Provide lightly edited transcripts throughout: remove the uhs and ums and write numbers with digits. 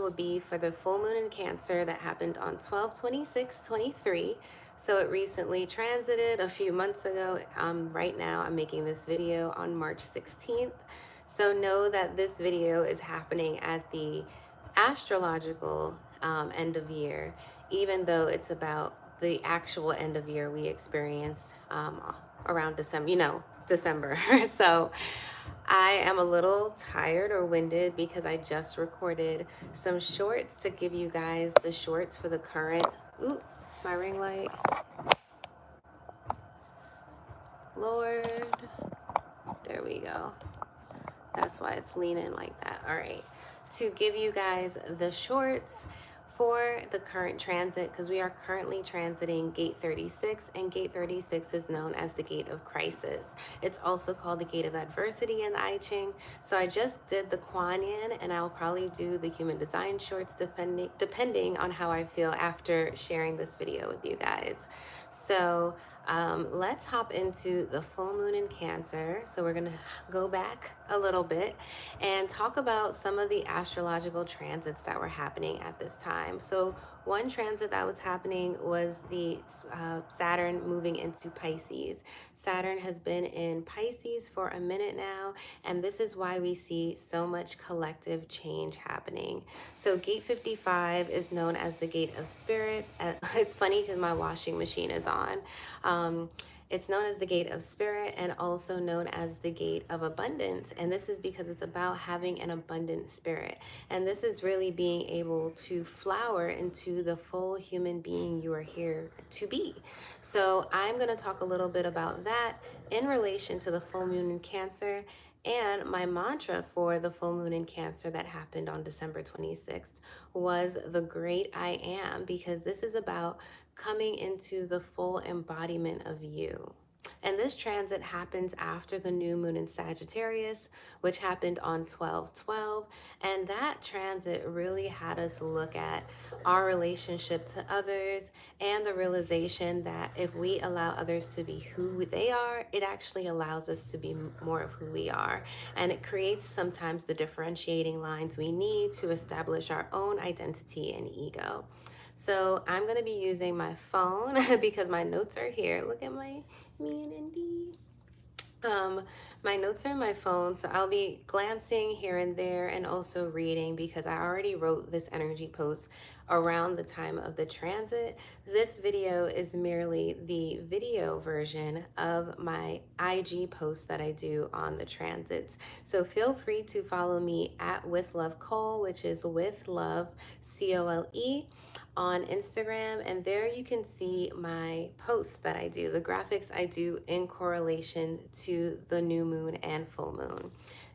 would be for the full moon in Cancer that happened on 12/26/23. So it recently transited a few months ago. Right now, I'm making this video on March 16th. So know that this video is happening at the astrological end of year, even though it's about the actual end of year we experience around December, December. So I am a little tired or winded because I just recorded some shorts to give you guys the shorts for the current. Ooh, my ring light. Lord. There we go. That's why it's leaning like that. All right. To give you guys the shorts for the current transit, because we are currently transiting gate 36, and gate 36 is known as the gate of crisis. It's also called the gate of adversity in the I Ching. So I just did the Kuan Yin, and I'll probably do the human design shorts depending on how I feel after sharing this video with you guys. So let's hop into the full moon in Cancer. So we're going to go back a little bit and talk about some of the astrological transits that were happening at this time. So one transit that was happening was the Saturn moving into Pisces. Saturn has been in Pisces for a minute now, and this is why we see so much collective change happening. So gate 55 is known as the gate of spirit. It's funny because my washing machine is on. It's known as the gate of spirit and also known as the gate of abundance. And this is because it's about having an abundant spirit. And this is really being able to flower into the full human being you are here to be. So I'm going to talk a little bit about that in relation to the full moon in Cancer. And my mantra for the full moon in Cancer that happened on December 26th was the great I am, because this is about coming into the full embodiment of you. And this transit happens after the new moon in Sagittarius, which happened on 12/12. And that transit really had us look at our relationship to others and the realization that if we allow others to be who they are, it actually allows us to be more of who we are. And it creates sometimes the differentiating lines we need to establish our own identity and ego. So I'm going to be using my phone because my notes are here. Look at me and Indy. My notes are in my phone, so I'll be glancing here and there and also reading because I already wrote this energy post around the time of the transit. This video is merely the video version of my IG post that I do on the transits. So feel free to follow me at withlovecole, which is withlovecole, on Instagram, and there you can see my posts that I do, the graphics I do in correlation to the new moon and full moon,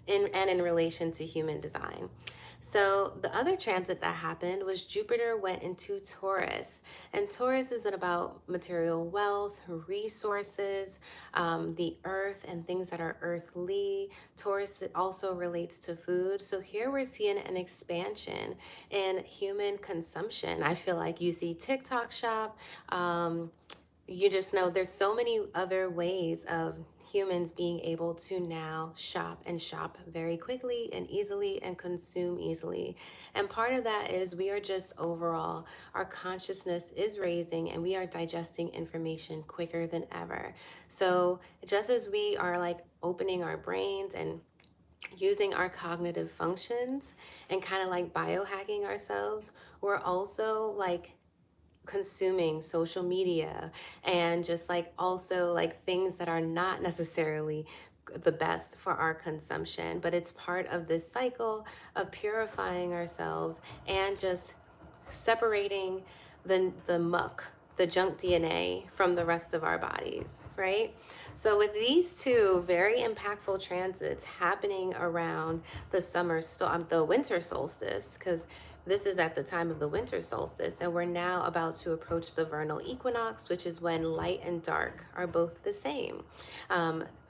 and in relation to human design. So the other transit that happened was Jupiter went into Taurus, and Taurus is about material wealth, resources, the earth, and things that are earthly. Taurus also relates to food. So here we're seeing an expansion in human consumption. I feel like you see TikTok shop. You just know there's so many other ways of humans being able to now shop very quickly and easily and consume easily. And part of that is we are just overall, our consciousness is raising and we are digesting information quicker than ever. So just as we are like opening our brains and using our cognitive functions and kind of like biohacking ourselves, we're also like consuming social media and just like also like things that are not necessarily the best for our consumption, but it's part of this cycle of purifying ourselves and just separating the muck, the junk DNA from the rest of our bodies, right? So with these two very impactful transits happening around the winter solstice, because this is at the time of the winter solstice, and we're now about to approach the vernal equinox, which is when light and dark are both the same.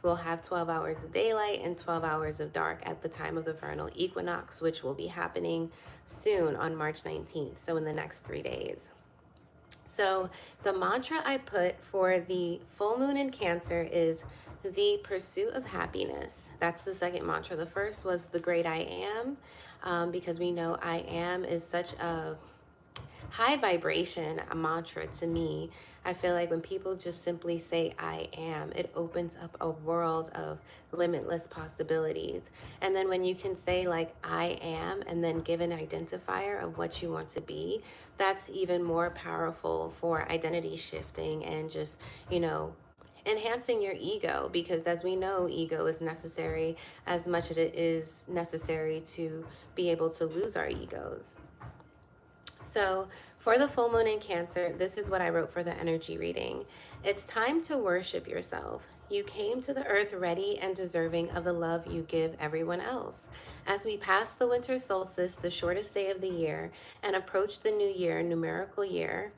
We'll have 12 hours of daylight and 12 hours of dark at the time of the vernal equinox, which will be happening soon on March 19th, so in the next 3 days. So the mantra I put for the full moon in Cancer is the pursuit of happiness. That's the second mantra. The first was the great I am, because we know I am is such a high vibration a mantra to me. I feel like when people just simply say I am, it opens up a world of limitless possibilities. And then when you can say like I am and then give an identifier of what you want to be, that's even more powerful for identity shifting and just, you know, enhancing your ego, because as we know, ego is necessary as much as it is necessary to be able to lose our egos. So, for the full moon in Cancer, this is what I wrote for the energy reading. It's time to worship yourself. You came to the earth ready and deserving of the love you give everyone else. As we pass the winter solstice, the shortest day of the year, and approach the new year, numerical year,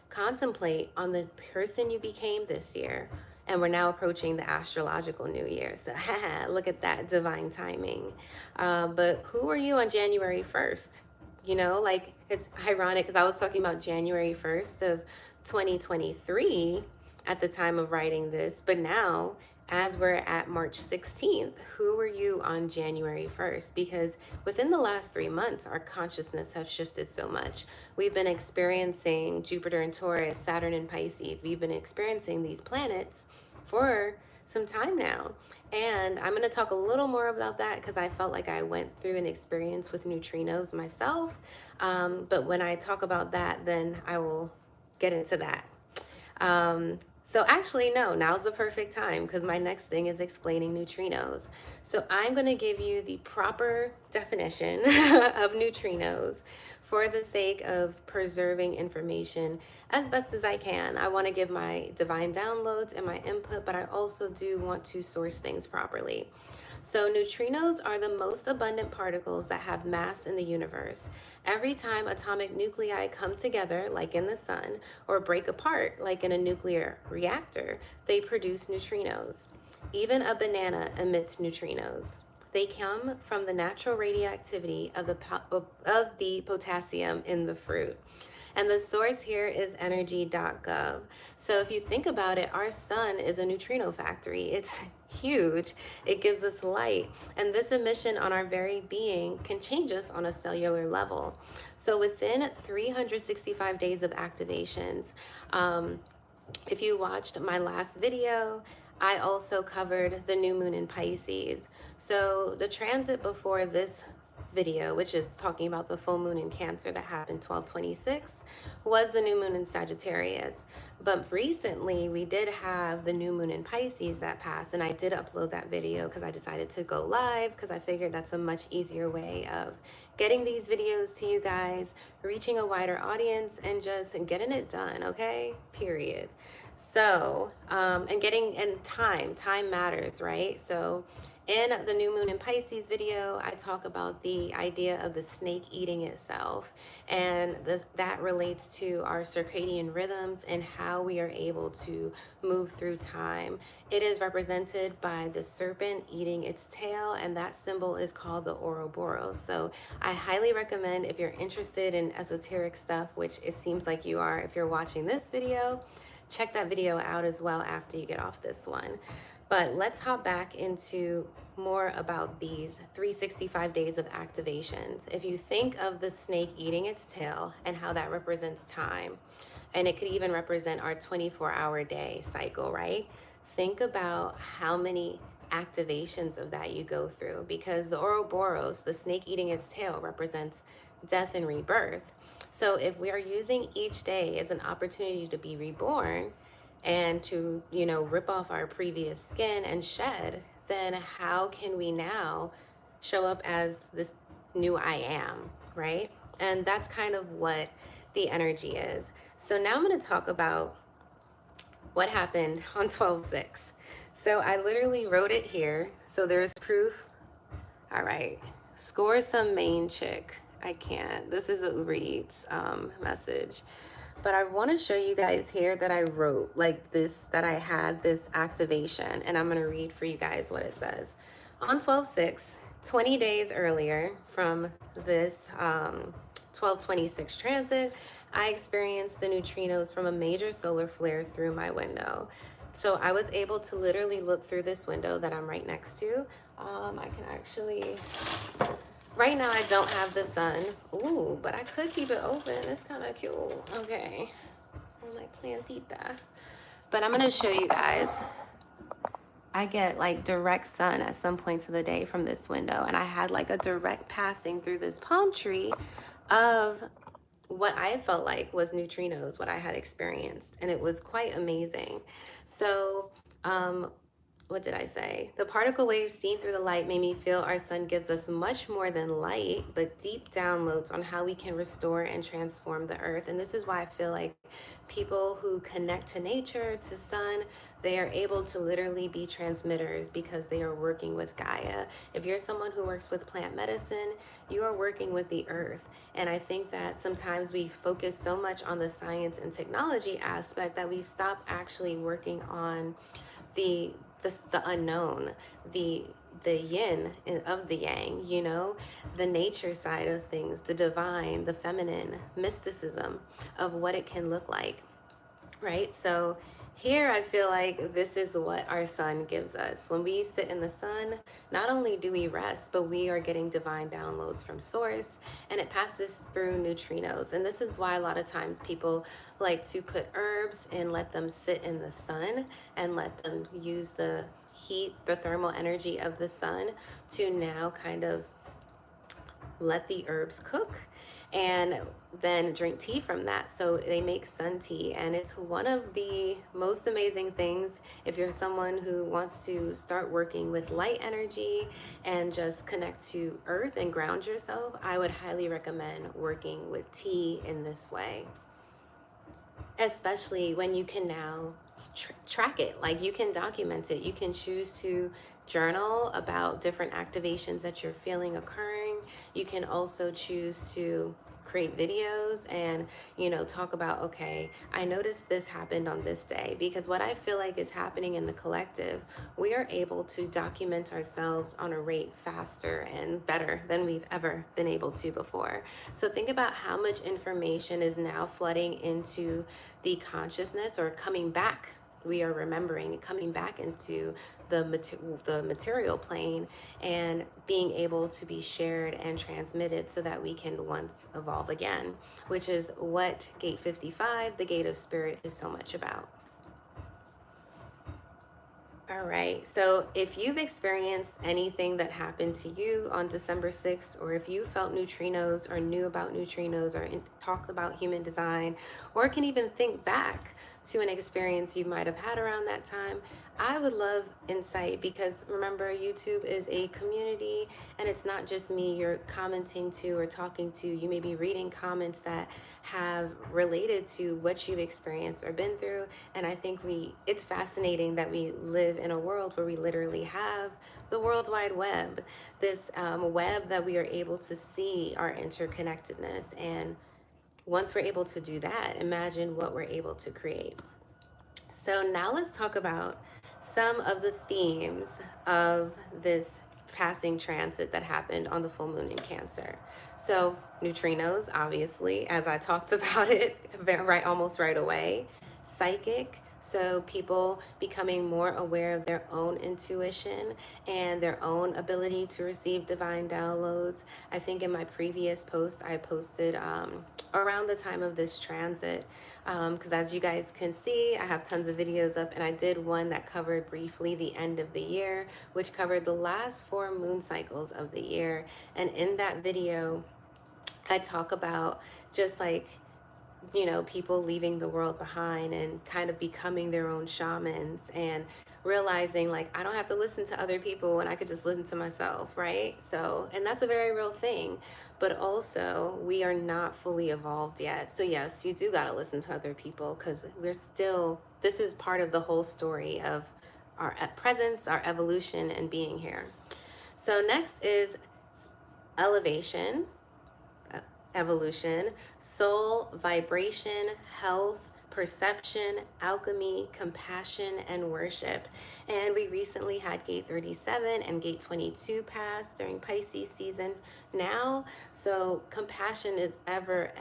contemplate on the person you became this year. And we're now approaching the astrological new year. So, look at that divine timing. But who are you on January 1st? You know, like it's ironic because I was talking about January 1st of 2023 at the time of writing this, but now as we're at March 16th, who are you on January 1st? Because within the last 3 months, our consciousness has shifted so much. We've been experiencing Jupiter in Taurus, Saturn in Pisces. We've been experiencing these planets for some time now. And I'm going to talk a little more about that because I felt like I went through an experience with neutrinos myself. But when I talk about that, then I will get into that. So actually, no, now's the perfect time because my next thing is explaining neutrinos. So I'm going to give you the proper definition of neutrinos for the sake of preserving information as best as I can. I want to give my divine downloads and my input, but I also do want to source things properly. So neutrinos are the most abundant particles that have mass in the universe. Every time atomic nuclei come together, like in the sun, or break apart, like in a nuclear reactor, they produce neutrinos. Even a banana emits neutrinos. They come from the natural radioactivity of the potassium in the fruit. And the source here is energy.gov. So if you think about it, our sun is a neutrino factory. It's huge. It gives us light. And this emission on our very being can change us on a cellular level. So within 365 days of activations, if you watched my last video, I also covered the new moon in Pisces. So the transit before this video, which is talking about the full moon in Cancer that happened 12/26, was the new moon in Sagittarius. But recently we did have the new moon in Pisces that passed, and I did upload that video because I decided to go live because I figured that's a much easier way of getting these videos to you guys, reaching a wider audience, and just getting it done, okay? Period. So, and time matters, right? So in the new moon in Pisces video, I talk about the idea of the snake eating itself, and that relates to our circadian rhythms and how we are able to move through time. It is represented by the serpent eating its tail, and that symbol is called the Ouroboros. So I highly recommend, if you're interested in esoteric stuff, which it seems like you are if you're watching this video, check that video out as well after you get off this one. But let's hop back into more about these 365 days of activations. If you think of the snake eating its tail and how that represents time, and it could even represent our 24-hour day cycle, right? Think about how many activations of that you go through, because the Ouroboros, the snake eating its tail, represents death and rebirth. So if we are using each day as an opportunity to be reborn, and to, rip off our previous skin and shed, then how can we now show up as this new I am, right? And that's kind of what the energy is. So now I'm going to talk about what happened on 12/6. So I literally wrote it here. So there's proof. All right. Score some main chick. I can't. This is the Uber Eats message. But I want to show you guys here that I wrote like this, that I had this activation, and I'm going to read for you guys what it says. On 12/6, 20 days earlier from this 12/26 transit, I experienced the neutrinos from a major solar flare through my window. So I was able to literally look through this window that I'm right next to. I can actually, right now I don't have the sun. Ooh, but I could keep it open. It's kind of cute. Okay. On my plantita. But I'm going to show you guys. I get like direct sun at some points of the day from this window. And I had like a direct passing through this palm tree of what I felt like was neutrinos, what I had experienced. And it was quite amazing. So, what did I say? The particle waves seen through the light made me feel our sun gives us much more than light, but deep downloads on how we can restore and transform the earth. And this is why I feel like people who connect to nature, to sun, they are able to literally be transmitters because they are working with Gaia. If you're someone who works with plant medicine, you are working with the earth. And I think that sometimes we focus so much on the science and technology aspect that we stop actually working on the the unknown, the yin of the yang, you know, the nature side of things, the divine, the feminine, mysticism of what it can look like, right? So here I feel like this is what our sun gives us. When we sit in the sun, not only do we rest, but we are getting divine downloads from source, and it passes through neutrinos. And this is why a lot of times people like to put herbs and let them sit in the sun and let them use the heat, the thermal energy of the sun to now kind of let the herbs cook and then drink tea from that. So they make sun tea, and it's one of the most amazing things if you're someone who wants to start working with light energy and just connect to earth and ground yourself. I would highly recommend working with tea in this way, especially when you can now track it. Like, you can document it. You can choose to journal about different activations that you're feeling occurring. You can also choose to create videos and, you know, talk about, okay, I noticed this happened on this day. Because what I feel like is happening in the collective, we are able to document ourselves on a rate faster and better than we've ever been able to before. So think about how much information is now flooding into the consciousness, or coming back. We are remembering, coming back into the material plane and being able to be shared and transmitted so that we can once evolve again, which is what Gate 55, the Gate of Spirit, is so much about. All right, so if you've experienced anything that happened to you on December 6th, or if you felt neutrinos or knew about neutrinos, or talked about human design, or can even think back to an experience you might have had around that time, I would love insight, because remember, YouTube is a community and it's not just me you're commenting to or talking to. You may be reading comments that have related to what you've experienced or been through. And I think it's fascinating that we live in a world where we literally have the World Wide Web, this web that we are able to see our interconnectedness. And once we're able to do that, imagine what we're able to create. So now let's talk about some of the themes of this passing transit that happened on the full moon in Cancer. So neutrinos, obviously, as I talked about it almost right away. Psychic, so people becoming more aware of their own intuition and their own ability to receive divine downloads. I think in my previous post, I posted around the time of this transit, because as you guys can see, I have tons of videos up, and I did one that covered briefly the end of the year, which covered the last 4 moon cycles of the year. And in that video, I talk about just like, you know, people leaving the world behind and kind of becoming their own shamans, and realizing like, I don't have to listen to other people and I could just listen to myself, right? So, and that's a very real thing. But also, we are not fully evolved yet. So yes, you do got to listen to other people, because this is part of the whole story of our presence, our evolution, and being here. So next is elevation, evolution, soul, vibration, health, perception, alchemy, compassion, and worship. And we recently had Gate 37 and Gate 22 pass during Pisces season now. So compassion is ever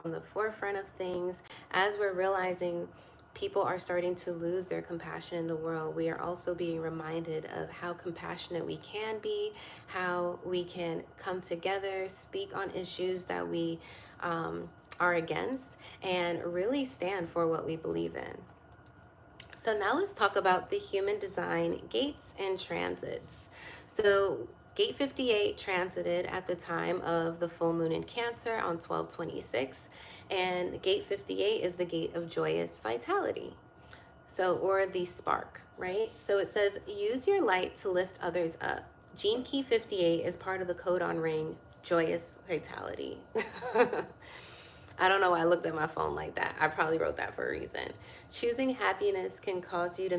on the forefront of things, as we're realizing people are starting to lose their compassion in the world, we are also being reminded of how compassionate we can be, how we can come together, speak on issues that we are against, and really stand for what we believe in. So now let's talk about the human design gates and transits. So gate 58 transited at the time of the full moon in Cancer on 12/26, and gate 58 is the gate of joyous vitality. So, or the spark, right? So it says, use your light to lift others up. Gene key 58 is part of the codon ring, joyous vitality. I don't know why I looked at my phone like that. I probably wrote that for a reason. Choosing happiness can cause you to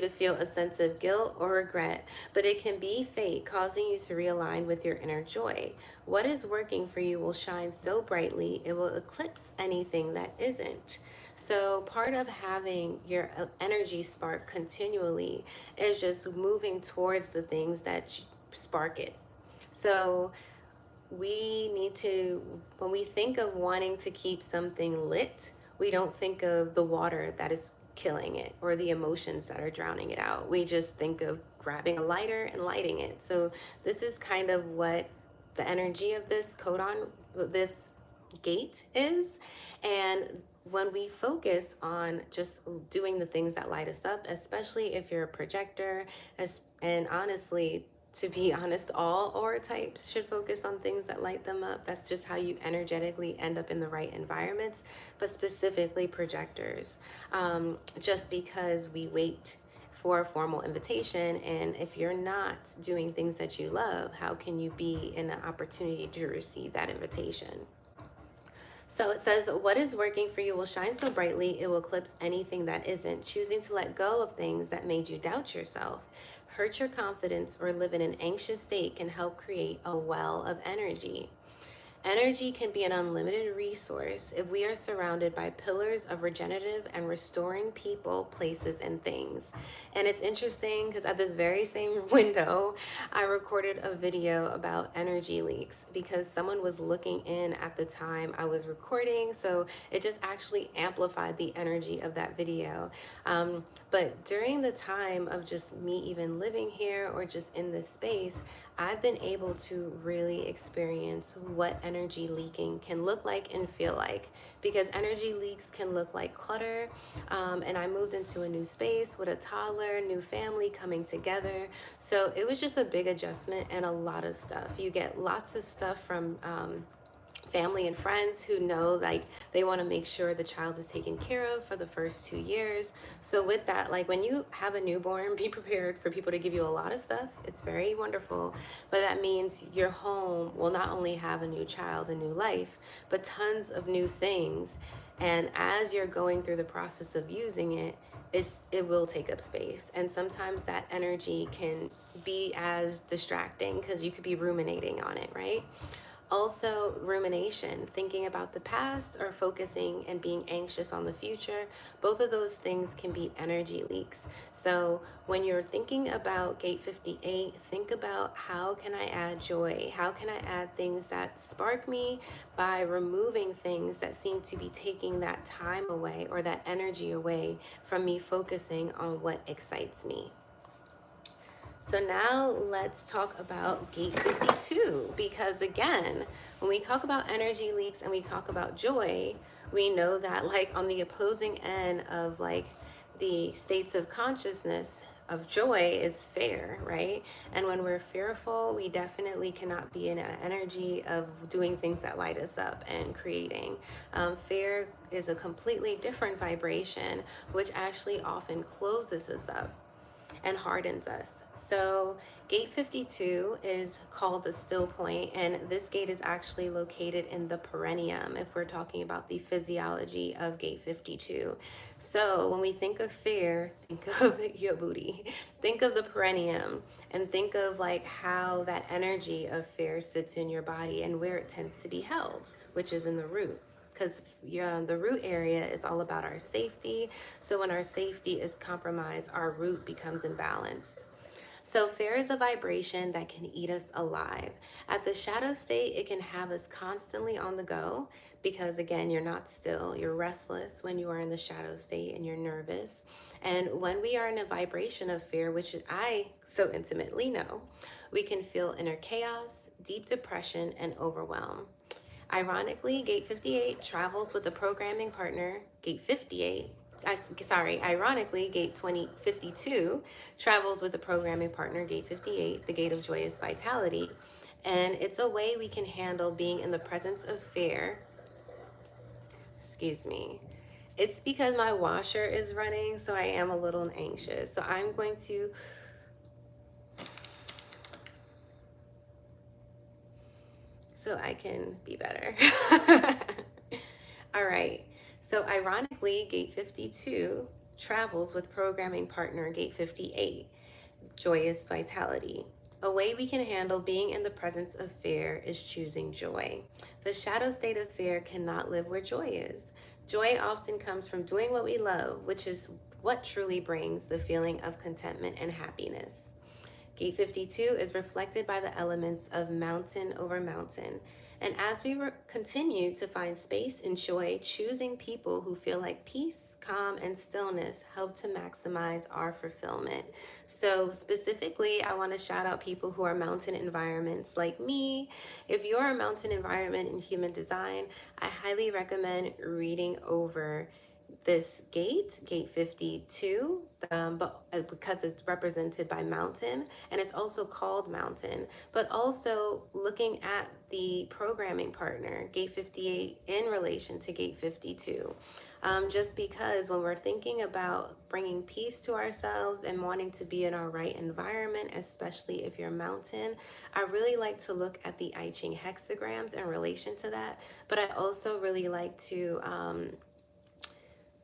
feel a sense of guilt or regret, but it can be fate causing you to realign with your inner joy. What is working for you will shine so brightly, it will eclipse anything that isn't. So part of having your energy spark continually is just moving towards the things that spark it. So we need to, when we think of wanting to keep something lit, we don't think of the water that is killing it or the emotions that are drowning it out. We just think of grabbing a lighter and lighting it. So this is kind of what the energy of this codon, this gate is. And when we focus on just doing the things that light us up, especially if you're a projector, and honestly, to be honest, all aura types should focus on things that light them up. That's just how you energetically end up in the right environments, but specifically projectors. Just because we wait for a formal invitation, and if you're not doing things that you love, how can you be in an opportunity to receive that invitation? So it says, what is working for you will shine so brightly, it will eclipse anything that isn't. Choosing to let go of things that made you doubt yourself, hurt your confidence, or live in an anxious state can help create a well of energy. Energy can be an unlimited resource if we are surrounded by pillars of regenerative and restoring people, places, and things. And it's interesting because at this very same window, I recorded a video about energy leaks because someone was looking in at the time I was recording. So it just actually amplified the energy of that video. But during the time of just me even living here or just in this space, I've been able to really experience what energy leaking can look like and feel like, because energy leaks can look like clutter. And I moved into a new space with a toddler, new family coming together. So it was just a big adjustment and a lot of stuff. You get lots of stuff from family and friends who know like they want to make sure the child is taken care of for the first 2 years. So with that, like when you have a newborn, be prepared for people to give you a lot of stuff. It's very wonderful, but that means your home will not only have a new child, a new life, but tons of new things. And as you're going through the process of using it, it will take up space. And sometimes that energy can be as distracting because you could be ruminating on it, right? Also, rumination, thinking about the past or focusing and being anxious on the future, both of those things can be energy leaks. So when you're thinking about gate 58, think about how can I add joy? How can I add things that spark me by removing things that seem to be taking that time away or that energy away from me focusing on what excites me. So now let's talk about gate 52, because again, when we talk about energy leaks and we talk about joy, we know that like on the opposing end of like the states of consciousness of joy is fear, right? And when we're fearful, we definitely cannot be in an energy of doing things that light us up and creating. Fear is a completely different vibration, which actually often closes us up and hardens us. So gate 52 is called the still point, and this gate is actually located in the perineum if we're talking about the physiology of gate 52. So when we think of fear, think of your booty, think of the perineum, and think of like how that energy of fear sits in your body and where it tends to be held, which is in the root, because the root area is all about our safety. So when our safety is compromised, our root becomes imbalanced. So fear is a vibration that can eat us alive. At the shadow state, it can have us constantly on the go because, again, you're not still. You're restless when you are in the shadow state and you're nervous. And when we are in a vibration of fear, which I so intimately know, we can feel inner chaos, deep depression, and overwhelm. Ironically, Gate 58 travels with a programming partner, Gate 58. Ironically, Gate 2052 travels with a programming partner, Gate 58, the gate of joyous vitality. And it's a way we can handle being in the presence of fear. Excuse me. It's because my washer is running, so I am a little anxious. So I'm going to so I can be better. All right. So ironically, Gate 52 travels with programming partner Gate 58, joyous vitality. A way we can handle being in the presence of fear is choosing joy. The shadow state of fear cannot live where joy is. Joy often comes from doing what we love, which is what truly brings the feeling of contentment and happiness. Gate 52 is reflected by the elements of mountain over mountain. And as we continue to find space and joy, choosing people who feel like peace, calm, and stillness help to maximize our fulfillment. So, specifically, I want to shout out people who are mountain environments like me. If you're a mountain environment in human design, I highly recommend reading over this gate 52, but because it's represented by mountain and it's also called mountain, but also looking at the programming partner, gate 58, in relation to gate 52. Just because when we're thinking about bringing peace to ourselves and wanting to be in our right environment, especially if you're mountain, I really like to look at the I Ching hexagrams in relation to that, but I also really like to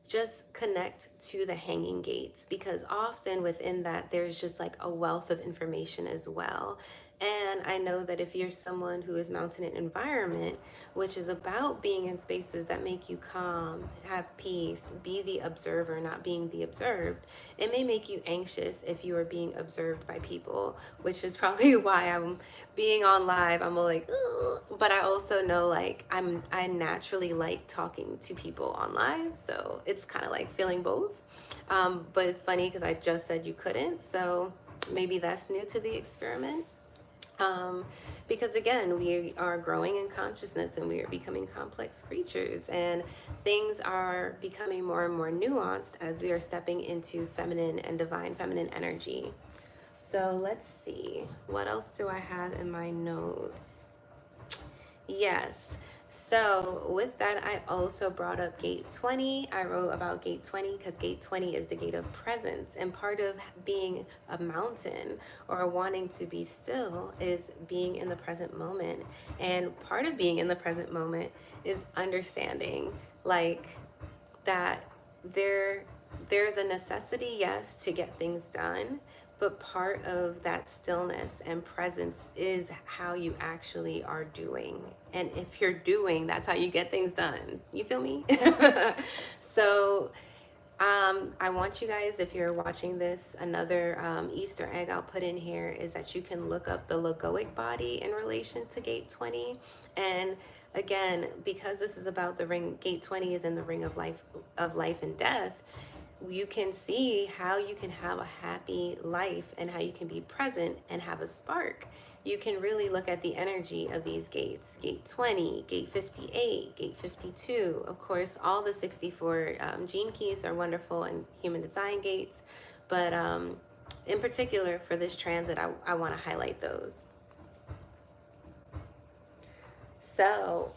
just connect to the hanging gates, because often within that there's just like a wealth of information as well. And I know that if you're someone who is mountain in environment, which is about being in spaces that make you calm, have peace, be the observer, not being the observed, it may make you anxious if you are being observed by people, which is probably why I'm being on live. I'm like, ugh. But I also know like I naturally like talking to people on live, so it's kind of like feeling both. But it's funny because I just said you couldn't, so maybe that's new to the experiment. Because again, we are growing in consciousness and we are becoming complex creatures, and things are becoming more and more nuanced as we are stepping into feminine and divine feminine energy. So let's see, what else do I have in my notes? Yes. So with that, I also brought up gate 20. I wrote about gate 20 because gate 20 is the gate of presence. And part of being a mountain or wanting to be still is being in the present moment. And part of being in the present moment is understanding like that there's a necessity, yes, to get things done, but part of that stillness and presence is how you actually are doing. And if you're doing, that's how you get things done. You feel me? So I want you guys, if you're watching this, another Easter egg I'll put in here is that you can look up the logoic body in relation to gate 20. And again, because this is about the ring, gate 20 is in the ring of life and death. You can see how you can have a happy life and how you can be present and have a spark. You can really look at the energy of these gates, gate 20, gate 58, gate 52. Of course, all the 64 gene keys are wonderful in human design gates, but in particular for this transit, I want to highlight those. So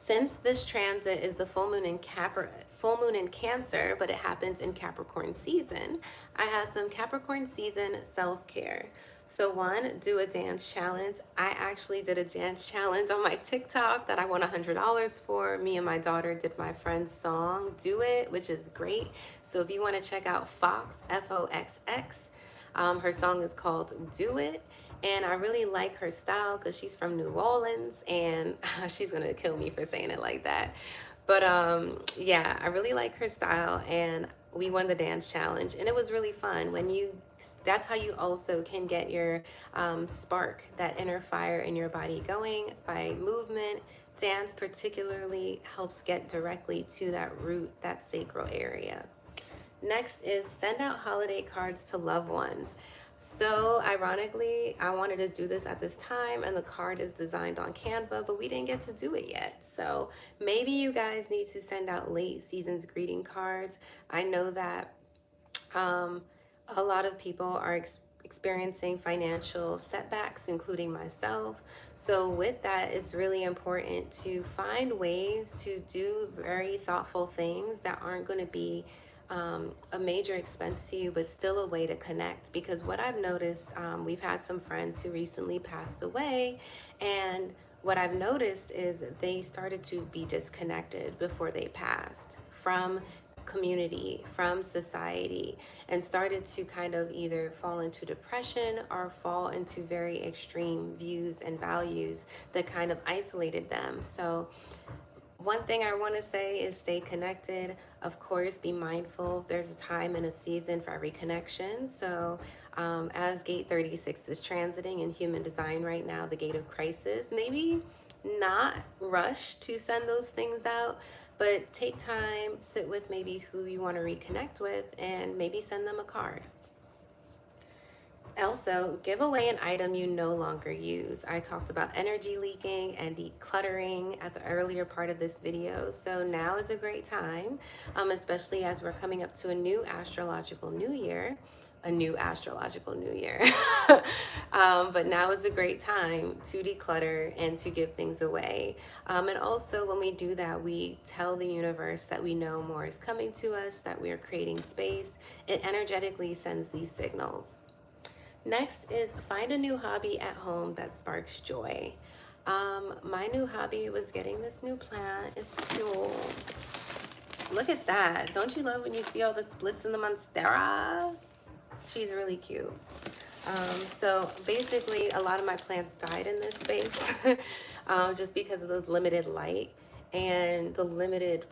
since this transit is the full moon in Cancer, but it happens in Capricorn season, I have some Capricorn season self-care. So one, do a dance challenge. I actually did a dance challenge on my TikTok that I won $100 for. Me and my daughter did my friend's song, Do It, which is great. So if you want to check out Fox, Foxx, her song is called Do It. And I really like her style because she's from New Orleans, and she's gonna kill me for saying it like that. But yeah, I really like her style, and we won the dance challenge, and it was really fun. That's how you also can get your spark, that inner fire in your body going, by movement. Dance particularly helps get directly to that root, that sacral area. Next is send out holiday cards to loved ones. So ironically, I wanted to do this at this time, and the card is designed on Canva, but we didn't get to do it yet. So maybe you guys need to send out late season's greeting cards. I know that um, a lot of people are experiencing financial setbacks, including myself. So, with that, it's really important to find ways to do very thoughtful things that aren't going to be a major expense to you, but still a way to connect. Because what I've noticed, we've had some friends who recently passed away, and what I've noticed is they started to be disconnected before they passed from community, from society, and started to kind of either fall into depression or fall into very extreme views and values that kind of isolated them. So one thing I want to say is stay connected. Of course, be mindful. There's a time and a season for every connection. So as gate 36 is transiting in human design right now, the gate of crisis, maybe not rush to send those things out, but take time, sit with maybe who you want to reconnect with, and maybe send them a card. Also, give away an item you no longer use. I talked about energy leaking and decluttering at the earlier part of this video. So now is a great time, especially as we're coming up to a new astrological new year. But now is a great time to declutter and to give things away. And also, when we do that, we tell the universe that we know more is coming to us, that we are creating space. It energetically sends these signals. Next is find a new hobby at home that sparks joy. My new hobby was getting this new plant. It's cool. Look at that. Don't you love when you see all the splits in the monstera? She's really cute. So basically, a lot of my plants died in this space just because of the limited light and the limited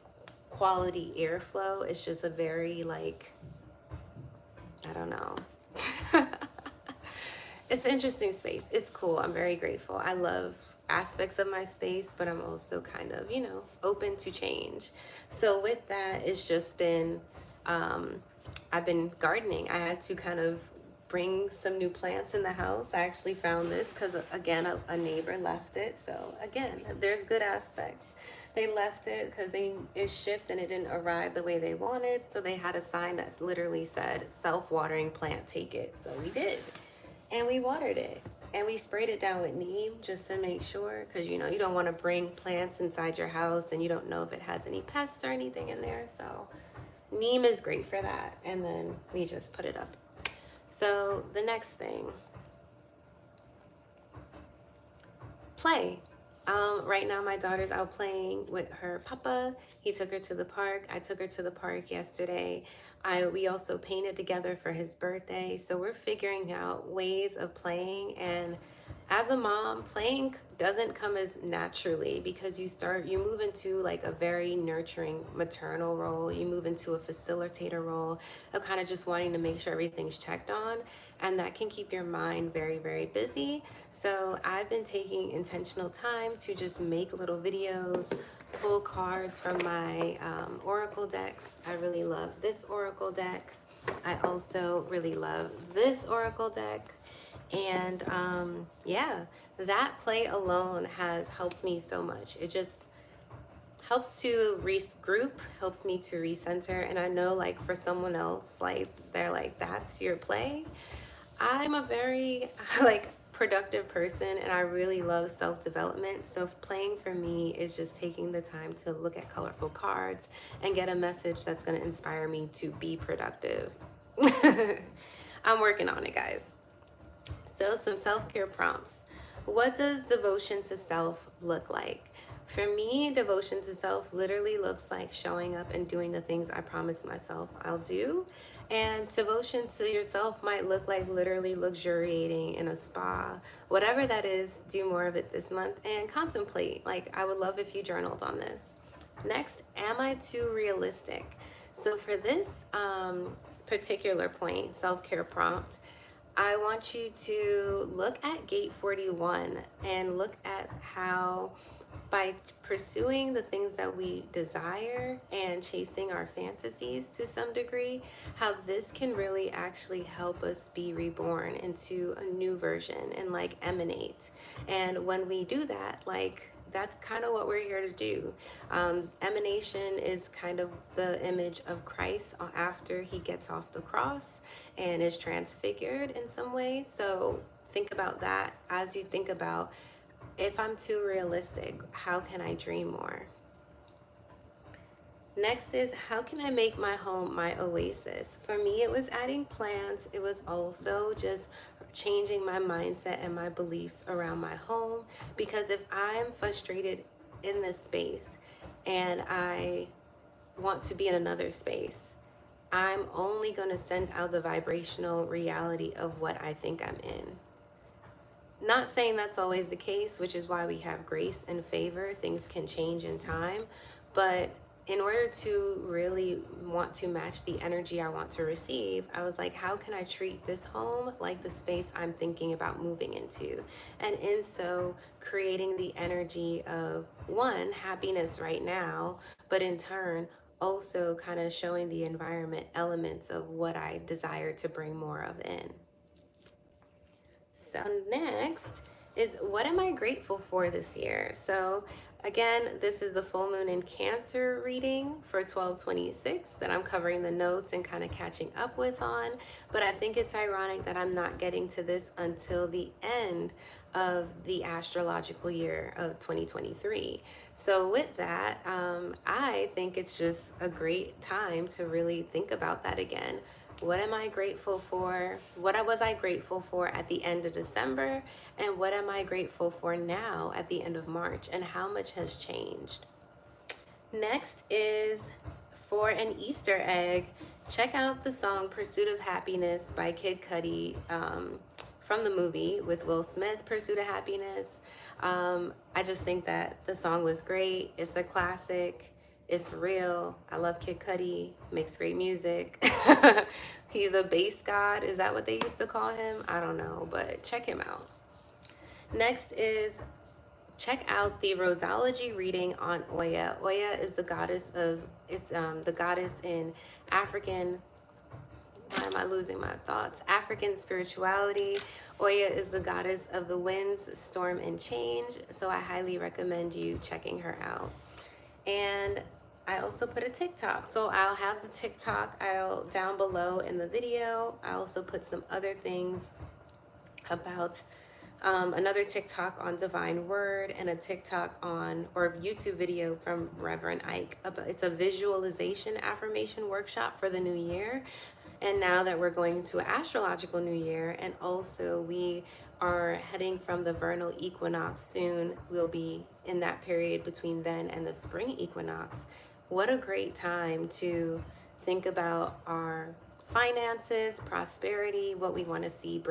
quality airflow. It's just a very, like, I don't know. It's an interesting space. It's cool. I'm very grateful. I love aspects of my space, but I'm also kind of, open to change. So with that, it's just been, I've been gardening. I had to kind of bring some new plants in the house. I actually found this because, again, a neighbor left it. So again, there's good aspects. They left it because it shipped and it didn't arrive the way they wanted. So they had a sign that literally said, self-watering plant, take it. So we did. And we watered it. And we sprayed it down with neem just to make sure. Because, you don't want to bring plants inside your house and you don't know if it has any pests or anything in there. So neem is great for that. And then we just put it up. So the next thing. Play. Right now, my daughter's out playing with her papa. He took her to the park. I took her to the park yesterday. We also painted together for his birthday. So we're figuring out ways of playing. And as a mom, playing doesn't come as naturally because you move into like a very nurturing maternal role. You move into a facilitator role of kind of just wanting to make sure everything's checked on. And that can keep your mind very, very busy. So I've been taking intentional time to just make little videos, pull cards from my oracle decks. I really love this oracle deck. I also really love this oracle deck. And yeah, that play alone has helped me so much. It just helps to regroup, helps me to recenter. And I know, like, for someone else, like, they're like, that's your play. I'm a very productive person, and I really love self-development. So playing for me is just taking the time to look at colorful cards and get a message that's going to inspire me to be productive. I'm working on it, guys. So some self-care prompts. What does devotion to self look like? For me, devotion to self literally looks like showing up and doing the things I promised myself I'll do. And devotion to yourself might look like literally luxuriating in a spa. Whatever that is, do more of it this month and contemplate. Like, I would love if you journaled on this. Next, am I too realistic? So for this particular point, self-care prompt, I want you to look at gate 41 and look at how by pursuing the things that we desire and chasing our fantasies to some degree, how this can really actually help us be reborn into a new version and like emanate. And when we do that, like that's kind of what we're here to do. Emanation is kind of the image of Christ after he gets off the cross and is transfigured in some way. So think about that as you think about, if I'm too realistic, how can I dream more? Next is, how can I make my home my oasis? For me, it was adding plants. It was also just changing my mindset and my beliefs around my home. Because if I'm frustrated in this space and I want to be in another space, I'm only going to send out the vibrational reality of what I think I'm in. Not saying that's always the case, which is why we have grace and favor. Things can change in time. But in order to really want to match the energy I want to receive, I was like, how can I treat this home like the space I'm thinking about moving into? And in so creating the energy of, one, happiness right now, but in turn, also kind of showing the environment elements of what I desire to bring more of in. So next is, what am I grateful for this year? So again, this is the full moon in Cancer reading for 12/26 that I'm covering the notes and kind of catching up with on. But I think it's ironic that I'm not getting to this until the end of the astrological year of 2023. So with that, I think it's just a great time to really think about that again. What am I grateful for? What was I grateful for at the end of December? And what am I grateful for now at the end of March? And how much has changed? Next is for an Easter egg. Check out the song Pursuit of Happiness by Kid Cudi from the movie with Will Smith, Pursuit of Happiness. I just think that the song was great. It's a classic. It's real. I love Kid Cudi. Makes great music. He's a bass god. Is that what they used to call him? I don't know, but check him out. Next is, check out the Rosology reading on Oya. Oya is the goddess of, it's the goddess in African, why am I losing my thoughts? African spirituality. Oya is the goddess of the winds, storm, and change. So I highly recommend you checking her out. And I also put a TikTok. So I'll have the TikTok down below in the video. I also put some other things about another TikTok on Divine Word, and a TikTok on, or YouTube video from Reverend Ike. It's a visualization affirmation workshop for the new year. And now that we're going into an astrological new year, and also we are heading from the vernal equinox soon, we'll be in that period between then and the spring equinox. What a great time to think about our finances, prosperity, what we want to see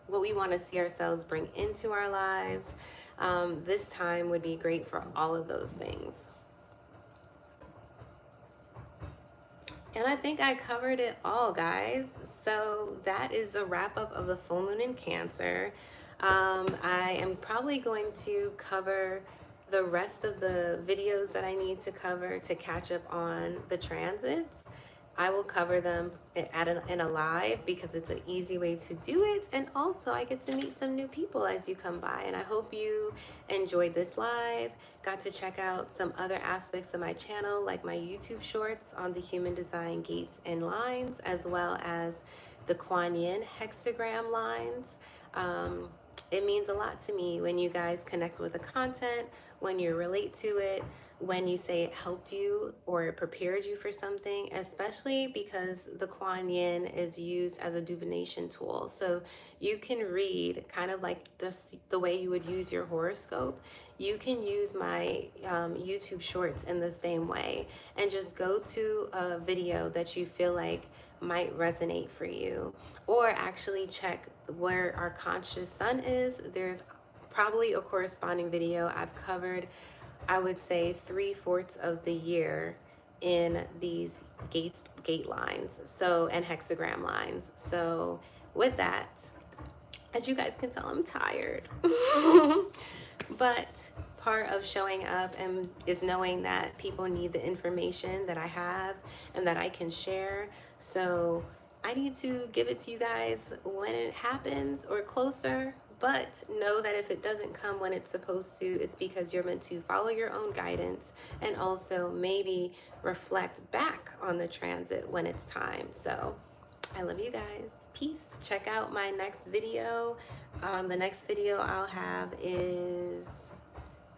what we want to see ourselves bring into our lives. This time would be great for all of those things. And I think I covered it all, guys. So that is a wrap up of the full moon in Cancer. I am probably going to cover the rest of the videos that I need to cover to catch up on the transits. I will cover them in a live because it's an easy way to do it. And also I get to meet some new people as you come by. And I hope you enjoyed this live, got to check out some other aspects of my channel, like my YouTube shorts on the human design gates and lines, as well as the Kuan Yin hexagram lines. It means a lot to me when you guys connect with the content, when you relate to it, when you say it helped you or it prepared you for something, especially because the Kuan Yin is used as a divination tool. So you can read kind of like the way you would use your horoscope. You can use my YouTube shorts in the same way, and just go to a video that you feel like might resonate for you, or actually check where our conscious sun is. There's probably a corresponding video. I've covered, I would say, 3/4 of the year in these gate lines, so, and hexagram lines. So with that, as you guys can tell, I'm tired. But part of showing up and is knowing that people need the information that I have and that I can share. So I need to give it to you guys when it happens or closer. But know that if it doesn't come when it's supposed to, it's because you're meant to follow your own guidance and also maybe reflect back on the transit when it's time. So I love you guys. Peace. Check out my next video. The next video I'll have is,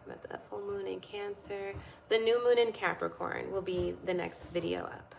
I'm at the full moon in Cancer. The new moon in Capricorn will be the next video up.